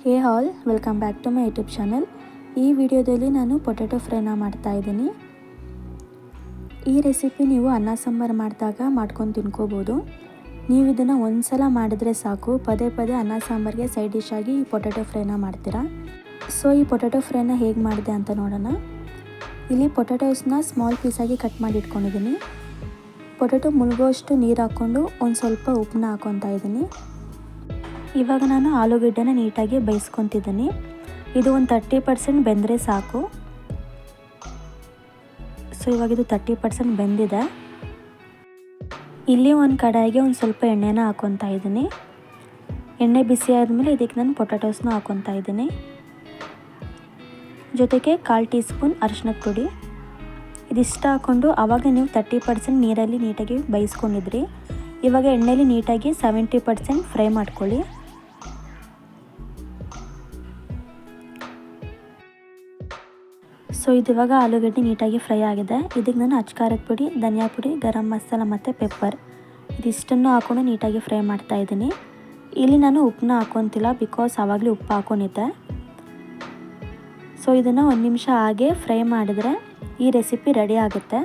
Hey all, welcome back to my YouTube channel. ಈ ವಿಡಿಯೋದಲ್ಲಿ ನಾನು ಪೊಟ್ಯಾಟೊ ಫ್ರೈನ ಮಾಡ್ತಾಯಿದ್ದೀನಿ. ಈ ರೆಸಿಪಿ ನೀವು ಅನ್ನ ಸಾಂಬಾರು ಮಾಡಿದಾಗ ಮಾಡ್ಕೊಂಡು ತಿನ್ಕೋಬೋದು. ನೀವು ಇದನ್ನು ಒಂದು ಸಲ ಮಾಡಿದ್ರೆ ಸಾಕು, ಪದೇ ಪದೇ ಅನ್ನ ಸಾಂಬಾರಿಗೆ ಸೈಡ್ ಡಿಶ್ ಆಗಿ ಈ ಪೊಟ್ಯಾಟೊ ಫ್ರೈನ ಮಾಡ್ತೀರಾ. ಸೊ ಈ ಪೊಟ್ಯಾಟೊ ಫ್ರೈನ ಹೇಗೆ ಮಾಡಿದೆ ಅಂತ ನೋಡೋಣ. ಇಲ್ಲಿ ಪೊಟ್ಯಾಟೋಸ್ನ ಸ್ಮಾಲ್ ಪೀಸಾಗಿ ಕಟ್ ಮಾಡಿ ಇಟ್ಕೊಂಡಿದ್ದೀನಿ. ಪೊಟ್ಯಾಟೊ ಮುಳುಗೋಷ್ಟು ನೀರು ಹಾಕ್ಕೊಂಡು ಒಂದು ಸ್ವಲ್ಪ ಉಪ್ಪನ್ನ ಹಾಕ್ಕೊತಾ ಇದ್ದೀನಿ. ಇವಾಗ ನಾನು ಆಲೂಗಡ್ಡೆನ ನೀಟಾಗಿ ಬೇಯಿಸ್ಕೊತಿದ್ದೀನಿ. ಇದು ಒಂದು 30% ಬೆಂದರೆ ಸಾಕು. ಸೊ ಇವಾಗ ಇದು 30% ಬೆಂದಿದೆ. ಇಲ್ಲಿ ಒಂದು ಕಡಾಯಿಗೆ ಒಂದು ಸ್ವಲ್ಪ ಎಣ್ಣೆನ ಹಾಕ್ಕೊತಾ ಇದ್ದೀನಿ. ಎಣ್ಣೆ ಬಿಸಿ ಆದಮೇಲೆ ಇದಕ್ಕೆ ನಾನು ಪೊಟ್ಯಾಟೋಸ್ನ ಹಾಕ್ಕೊತಾ ಇದ್ದೀನಿ. ಜೊತೆಗೆ 1/4 ಟೀ ಸ್ಪೂನ್ ಅರಿಶಿನದ ಪುಡಿ. ಇದಿಷ್ಟು ಹಾಕ್ಕೊಂಡು ಆವಾಗ ನೀವು 30% ನೀರಲ್ಲಿ ನೀಟಾಗಿ ಬೇಯಿಸ್ಕೊಂಡಿದ್ರಿ. ಇವಾಗ ಎಣ್ಣೆಲಿ ನೀಟಾಗಿ 70% ಫ್ರೈ ಮಾಡ್ಕೊಳ್ಳಿ. ಸೊ ಇದು ಇವಾಗ ಆಲೂಗಡ್ಡೆ ನೀಟಾಗಿ ಫ್ರೈ ಆಗಿದೆ. ಇದಕ್ಕೆ ನಾನು ಅಚ್ಕಾರದ ಪುಡಿ, ಧನಿಯಾ ಪುಡಿ, ಗರಂ ಮಸಾಲ ಮತ್ತು ಪೆಪ್ಪರ್ ಇದಿಷ್ಟನ್ನು ಹಾಕ್ಕೊಂಡು ನೀಟಾಗಿ ಫ್ರೈ ಮಾಡ್ತಾ ಇದ್ದೀನಿ. ಇಲ್ಲಿ ನಾನು ಉಪ್ಪನ್ನ ಹಾಕ್ಕೊತಿಲ್ಲ, ಬಿಕಾಸ್ ಆವಾಗಲೇ ಉಪ್ಪು ಹಾಕ್ಕೊಂಡಿದ್ದೆ. ಸೊ ಇದನ್ನು 1 ನಿಮಿಷ ಹಾಗೆ ಫ್ರೈ ಮಾಡಿದ್ರೆ ಈ ರೆಸಿಪಿ ರೆಡಿ ಆಗುತ್ತೆ.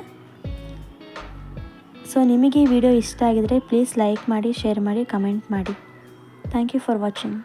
ಸೊ ನಿಮಗೆ ಈ ವಿಡಿಯೋ ಇಷ್ಟ ಆಗಿದರೆ ಪ್ಲೀಸ್ ಲೈಕ್ ಮಾಡಿ, ಶೇರ್ ಮಾಡಿ, ಕಮೆಂಟ್ ಮಾಡಿ. Thank you for watching.